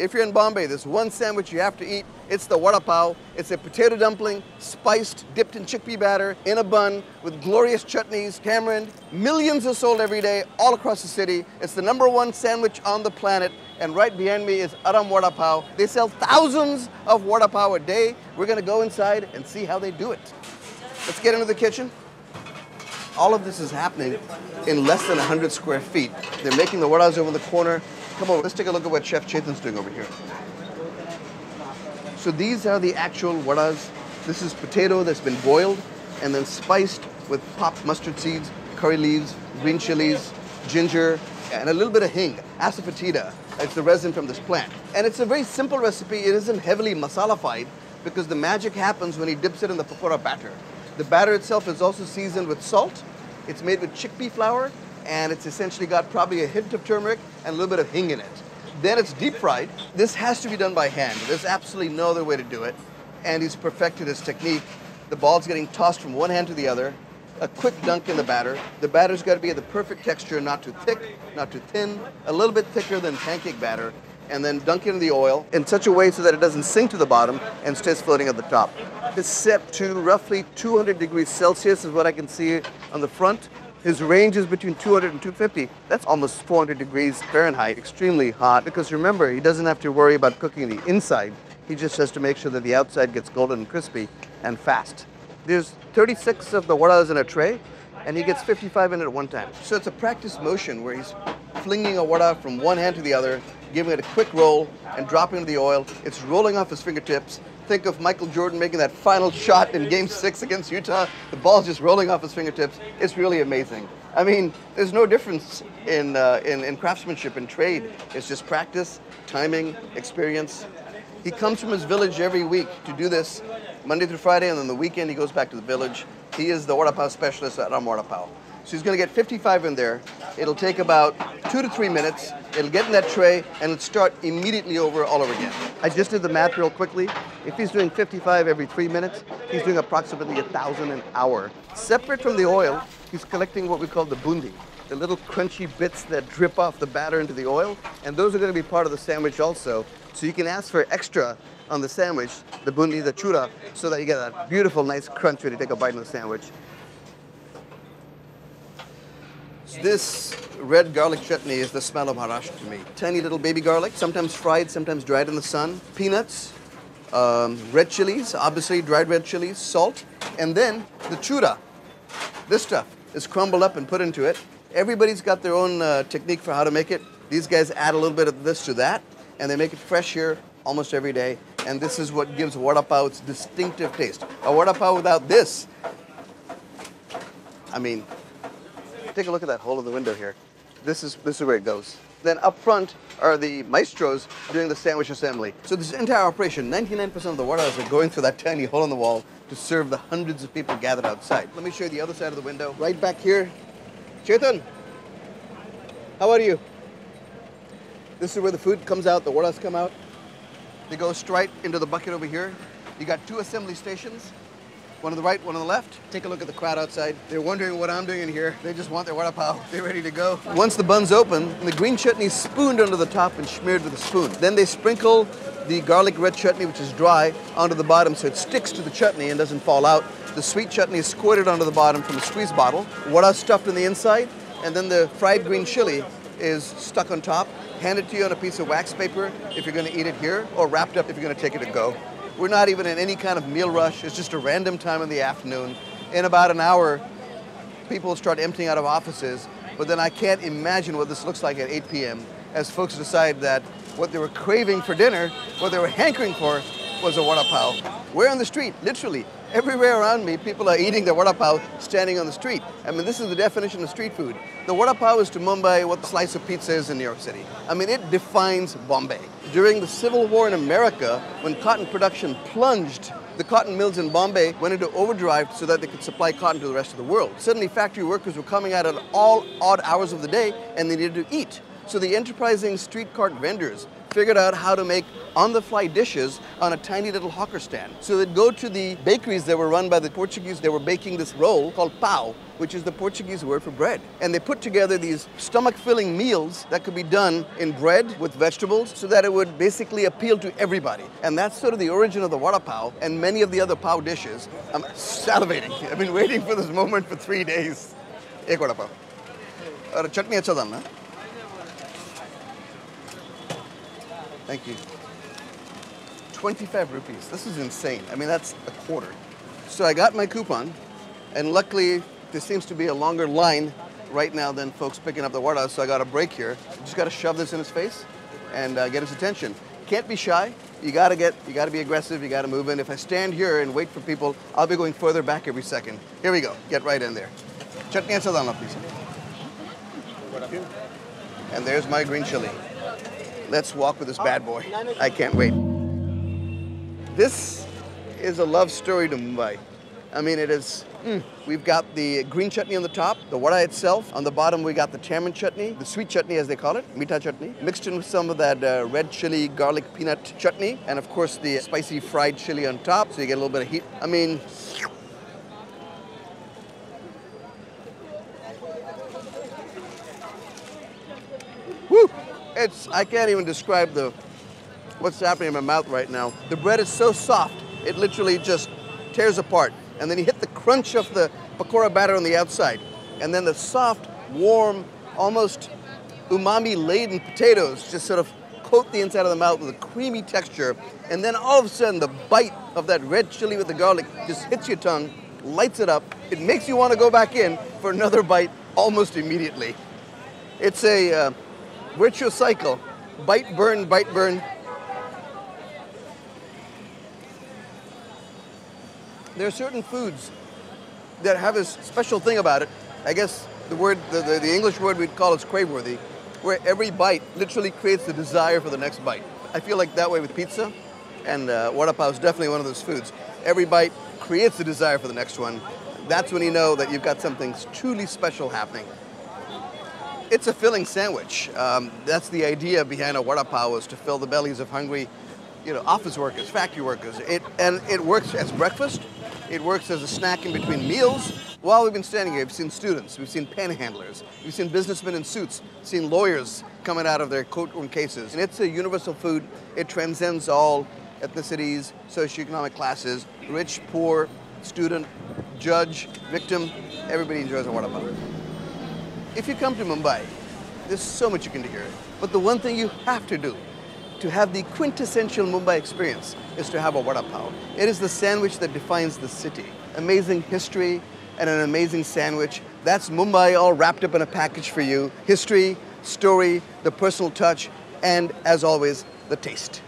If you're in Bombay, there's one sandwich you have to eat. It's the Vada Pav. It's a potato dumpling, spiced, dipped in chickpea batter, in a bun, with glorious chutneys, tamarind. Millions are sold every day, all across the city. It's the #1 sandwich on the planet. And right behind me is Aram Vada Pav. They sell thousands of Vada Pav a day. We're gonna go inside and see how they do it. Let's get into the kitchen. All of this is happening in less than 100 square feet. They're making the vadas over in the corner. Come on, let's take a look at what Chef Chetan's doing over here. So these are the actual vadas. This is potato that's been boiled and then spiced with popped mustard seeds, curry leaves, green chilies, ginger, and a little bit of hing, asafoetida. It's the resin from this plant. And it's a very simple recipe. It isn't heavily masala-fied because the magic happens when he dips it in the pakora batter. The batter itself is also seasoned with salt. It's made with chickpea flour, and it's essentially got probably a hint of turmeric and a little bit of hing in it. Then it's deep fried. This has to be done by hand. There's absolutely no other way to do it. And he's perfected his technique. The ball's getting tossed from one hand to the other. A quick dunk in the batter. The batter's got to be at the perfect texture, not too thick, not too thin, a little bit thicker than pancake batter, and then dunk it in the oil in such a way so that it doesn't sink to the bottom and stays floating at the top. It's set to roughly 200 degrees Celsius is what I can see on the front. His range is between 200 and 250. That's almost 400 degrees Fahrenheit, extremely hot, because remember, he doesn't have to worry about cooking the inside. He just has to make sure that the outside gets golden and crispy and fast. There's 36 of the vadas in a tray, and he gets 55 in it at one time. So it's a practice motion where he's flinging a vada from one hand to the other, giving it a quick roll, and dropping it into the oil. It's rolling off his fingertips. Think of Michael Jordan making that final shot in Game 6 against Utah. The ball's just rolling off his fingertips. It's really amazing. I mean, there's no difference in craftsmanship and trade. It's just practice, timing, experience. He comes from his village every week to do this, Monday through Friday, and then the weekend he goes back to the village. He is the Vada Pav specialist at Aram Vada Pav. So he's going to get 55 in there. It'll take about 2 to 3 minutes. It'll get in that tray, and it'll start immediately all over again. I just did the math real quickly. If he's doing 55 every 3 minutes, he's doing approximately 1,000 an hour. Separate from the oil, he's collecting what we call the bundi, the little crunchy bits that drip off the batter into the oil, and those are going to be part of the sandwich also. So you can ask for extra on the sandwich, the bundi, the chura, so that you get that beautiful, nice crunch when you take a bite of the sandwich. This red garlic chutney is the smell of Maharashtra to me. Tiny little baby garlic, sometimes fried, sometimes dried in the sun. Peanuts, red chilies, obviously dried red chilies, salt, and then the chura. This stuff is crumbled up and put into it. Everybody's got their own technique for how to make it. These guys add a little bit of this to that, and they make it fresh here almost every day. And this is what gives Vada Pav its distinctive taste. A Vada Pav without this, I mean, take a look at that hole in the window here. This is where it goes. Then up front are the maestros doing the sandwich assembly. So this entire operation, 99% of the vadas are going through that tiny hole in the wall to serve the hundreds of people gathered outside. Let me show you the other side of the window. Right back here. Chetan, how are you? This is where the food comes out, the vadas come out. They go straight into the bucket over here. You got 2 assembly stations. One on the right, one on the left. Take a look at the crowd outside. They're wondering what I'm doing in here. They just want their Vada Pav. They're ready to go. Once the bun's open, the green chutney is spooned under the top and smeared with a spoon. Then they sprinkle the garlic red chutney, which is dry, onto the bottom so it sticks to the chutney and doesn't fall out. The sweet chutney is squirted onto the bottom from a squeeze bottle. Vada stuffed on the inside, and then the fried green chili is stuck on top. Handed to you on a piece of wax paper if you're going to eat it here, or wrapped up if you're going to take it to go. We're not even in any kind of meal rush. It's just a random time in the afternoon. In about an hour, people start emptying out of offices, but then I can't imagine what this looks like at 8 p.m. as folks decide that what they were craving for dinner, what they were hankering for, was a Vada Pav. We're on the street, literally. Everywhere around me, people are eating the Vada Pav standing on the street. I mean, this is the definition of street food. The Vada Pav is to Mumbai what the slice of pizza is in New York City. I mean, it defines Bombay. During the Civil War in America, when cotton production plunged, the cotton mills in Bombay went into overdrive so that they could supply cotton to the rest of the world. Suddenly, factory workers were coming out at all odd hours of the day, and they needed to eat. So the enterprising street cart vendors figured out how to make on-the-fly dishes on a tiny little hawker stand. So they'd go to the bakeries that were run by the Portuguese. They were baking this roll called pau, which is the Portuguese word for bread. And they put together these stomach-filling meals that could be done in bread with vegetables so that it would basically appeal to everybody. And that's sort of the origin of the Vada Pav and many of the other pav dishes. I'm salivating. I've been waiting for this moment for 3 days. Ek Vada Pav. Aur chutney acha dal na? Thank you. 25 rupees. This is insane. I mean, that's a quarter. So I got my coupon, and luckily there seems to be a longer line right now than folks picking up the vada, so I got a break here. Just got to shove this in his face and get his attention. Can't be shy. You got to be aggressive. You got to move in. If I stand here and wait for people, I'll be going further back every second. Here we go. Get right in there. Chutney and sadana, please. And there's my green chili. Let's walk with this bad boy. I can't wait. This is a love story to Mumbai. I mean, it is, we've got the green chutney on the top, the vada itself. On the bottom, we got the tamarind chutney, the sweet chutney as they call it, meetha chutney, mixed in with some of that red chili, garlic, peanut chutney, and of course the spicy fried chili on top, so you get a little bit of heat. I mean, woo! I can't even describe what's happening in my mouth right now. The bread is so soft, it literally just tears apart. And then you hit the crunch of the pakora batter on the outside. And then the soft, warm, almost umami-laden potatoes just sort of coat the inside of the mouth with a creamy texture. And then all of a sudden, the bite of that red chili with the garlic just hits your tongue, lights it up. It makes you want to go back in for another bite almost immediately. It's a virtuous cycle. Bite, burn, bite, burn. There are certain foods that have this special thing about it. I guess the English word we'd call is crave-worthy, where every bite literally creates the desire for the next bite. I feel like that way with pizza, and Vada Pav is definitely one of those foods. Every bite creates the desire for the next one. That's when you know that you've got something truly special happening. It's a filling sandwich. That's the idea behind a Vada Pav, is to fill the bellies of hungry, office workers, factory workers. It works as breakfast. It works as a snack in between meals. While we've been standing here, we've seen students, we've seen panhandlers, we've seen businessmen in suits, seen lawyers coming out of their courtroom cases. And it's a universal food. It transcends all ethnicities, socioeconomic classes, rich, poor, student, judge, victim. Everybody enjoys a Vada Pav. If you come to Mumbai, there's so much you can do here. But the one thing you have to do to have the quintessential Mumbai experience is to have a Vada Pav. It is the sandwich that defines the city. Amazing history and an amazing sandwich. That's Mumbai all wrapped up in a package for you. History, story, the personal touch, and as always, the taste.